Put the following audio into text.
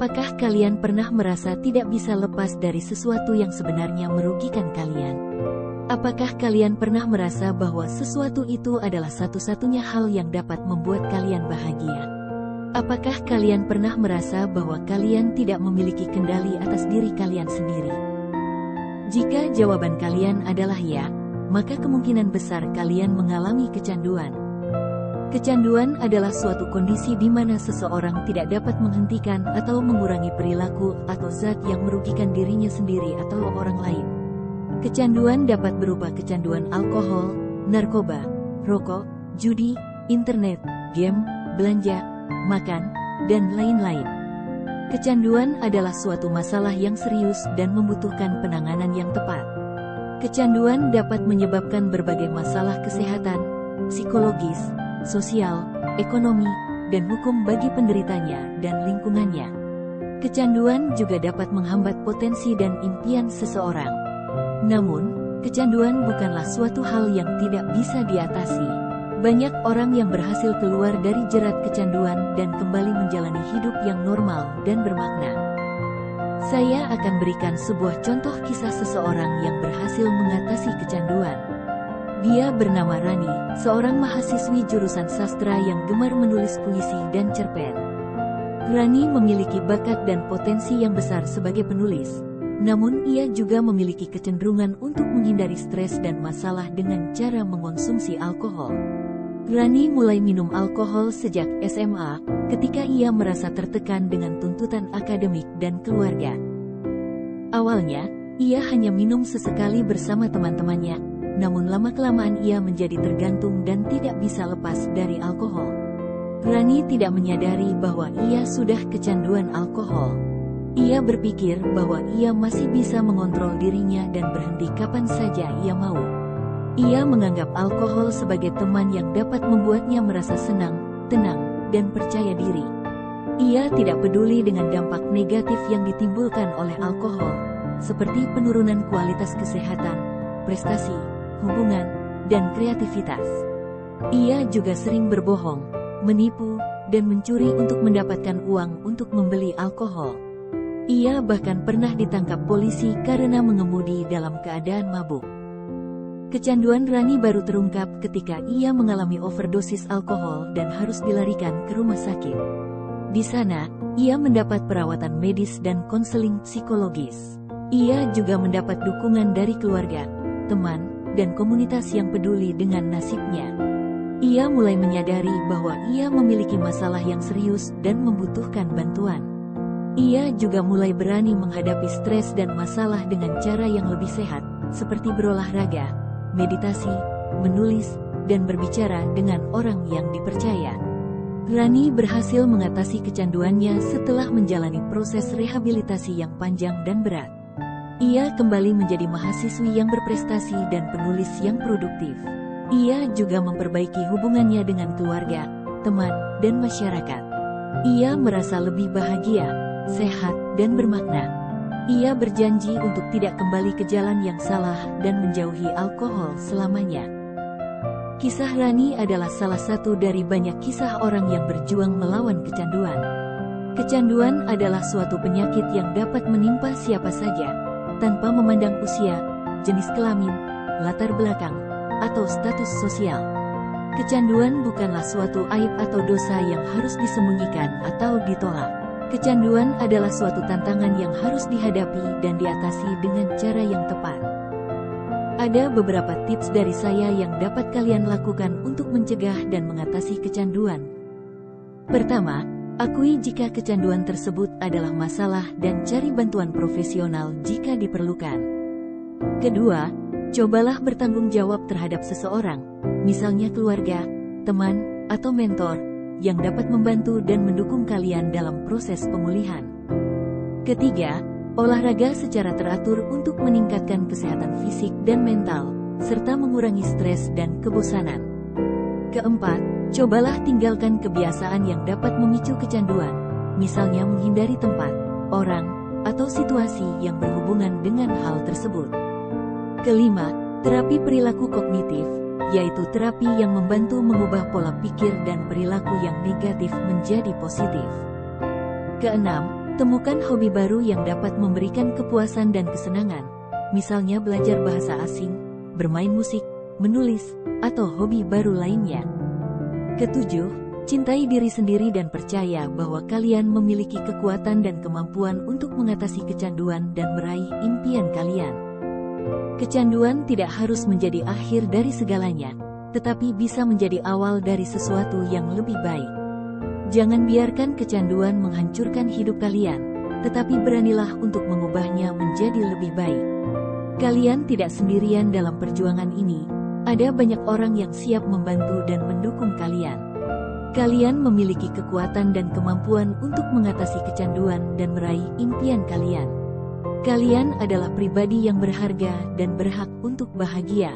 Apakah kalian pernah merasa tidak bisa lepas dari sesuatu yang sebenarnya merugikan kalian? Apakah kalian pernah merasa bahwa sesuatu itu adalah satu-satunya hal yang dapat membuat kalian bahagia? Apakah kalian pernah merasa bahwa kalian tidak memiliki kendali atas diri kalian sendiri? Jika jawaban kalian adalah ya, maka kemungkinan besar kalian mengalami kecanduan. Kecanduan adalah suatu kondisi di mana seseorang tidak dapat menghentikan atau mengurangi perilaku atau zat yang merugikan dirinya sendiri atau orang lain. Kecanduan dapat berupa kecanduan alkohol, narkoba, rokok, judi, internet, game, belanja, makan, dan lain-lain. Kecanduan adalah suatu masalah yang serius dan membutuhkan penanganan yang tepat. Kecanduan dapat menyebabkan berbagai masalah kesehatan, psikologis, sosial, ekonomi, dan hukum bagi penderitanya dan lingkungannya. Kecanduan juga dapat menghambat potensi dan impian seseorang. Namun, kecanduan bukanlah suatu hal yang tidak bisa diatasi. Banyak orang yang berhasil keluar dari jerat kecanduan dan kembali menjalani hidup yang normal dan bermakna. Saya akan berikan sebuah contoh kisah seseorang yang berhasil mengatasi kecanduan. Dia bernama Rani, seorang mahasiswi jurusan sastra yang gemar menulis puisi dan cerpen. Rani memiliki bakat dan potensi yang besar sebagai penulis, namun ia juga memiliki kecenderungan untuk menghindari stres dan masalah dengan cara mengonsumsi alkohol. Rani mulai minum alkohol sejak SMA, ketika ia merasa tertekan dengan tuntutan akademik dan keluarga. Awalnya, ia hanya minum sesekali bersama teman-temannya, namun lama-kelamaan ia menjadi tergantung dan tidak bisa lepas dari alkohol. Rani tidak menyadari bahwa ia sudah kecanduan alkohol. Ia berpikir bahwa ia masih bisa mengontrol dirinya dan berhenti kapan saja ia mau. Ia menganggap alkohol sebagai teman yang dapat membuatnya merasa senang, tenang, dan percaya diri. Ia tidak peduli dengan dampak negatif yang ditimbulkan oleh alkohol, seperti penurunan kualitas kesehatan, prestasi, hubungan, dan kreativitas. Ia juga sering berbohong, menipu, dan mencuri untuk mendapatkan uang untuk membeli alkohol. Ia bahkan pernah ditangkap polisi karena mengemudi dalam keadaan mabuk. Kecanduan Rani baru terungkap ketika ia mengalami overdosis alkohol dan harus dilarikan ke rumah sakit. Di sana, ia mendapat perawatan medis dan konseling psikologis. Ia juga mendapat dukungan dari keluarga, teman, dan komunitas yang peduli dengan nasibnya. Ia mulai menyadari bahwa ia memiliki masalah yang serius dan membutuhkan bantuan. Ia juga mulai berani menghadapi stres dan masalah dengan cara yang lebih sehat, seperti berolahraga, meditasi, menulis, dan berbicara dengan orang yang dipercaya. Rani berhasil mengatasi kecanduannya setelah menjalani proses rehabilitasi yang panjang dan berat. Ia kembali menjadi mahasiswi yang berprestasi dan penulis yang produktif. Ia juga memperbaiki hubungannya dengan keluarga, teman, dan masyarakat. Ia merasa lebih bahagia, sehat, dan bermakna. Ia berjanji untuk tidak kembali ke jalan yang salah dan menjauhi alkohol selamanya. Kisah Rani adalah salah satu dari banyak kisah orang yang berjuang melawan kecanduan. Kecanduan adalah suatu penyakit yang dapat menimpa siapa saja, tanpa memandang usia, jenis kelamin, latar belakang, atau status sosial. Kecanduan bukanlah suatu aib atau dosa yang harus disembunyikan atau ditolak. Kecanduan adalah suatu tantangan yang harus dihadapi dan diatasi dengan cara yang tepat. Ada beberapa tips dari saya yang dapat kalian lakukan untuk mencegah dan mengatasi kecanduan. Pertama, akui jika kecanduan tersebut adalah masalah dan cari bantuan profesional jika diperlukan. Kedua, cobalah bertanggung jawab terhadap seseorang, misalnya keluarga, teman, atau mentor, yang dapat membantu dan mendukung kalian dalam proses pemulihan. Ketiga, olahraga secara teratur untuk meningkatkan kesehatan fisik dan mental, serta mengurangi stres dan kebosanan. Keempat, cobalah tinggalkan kebiasaan yang dapat memicu kecanduan, misalnya menghindari tempat, orang, atau situasi yang berhubungan dengan hal tersebut. Kelima, terapi perilaku kognitif, yaitu terapi yang membantu mengubah pola pikir dan perilaku yang negatif menjadi positif. Keenam, Temukan hobi baru yang dapat memberikan kepuasan dan kesenangan, misalnya belajar bahasa asing, bermain musik, menulis, atau hobi baru lainnya. Ketujuh, cintai diri sendiri dan percaya bahwa kalian memiliki kekuatan dan kemampuan untuk mengatasi kecanduan dan meraih impian kalian. Kecanduan tidak harus menjadi akhir dari segalanya, tetapi bisa menjadi awal dari sesuatu yang lebih baik. Jangan biarkan kecanduan menghancurkan hidup kalian, tetapi beranilah untuk mengubahnya menjadi lebih baik. Kalian tidak sendirian dalam perjuangan ini, ada banyak orang yang siap membantu dan mendukung kalian. Kalian memiliki kekuatan dan kemampuan untuk mengatasi kecanduan dan meraih impian kalian. Kalian adalah pribadi yang berharga dan berhak untuk bahagia.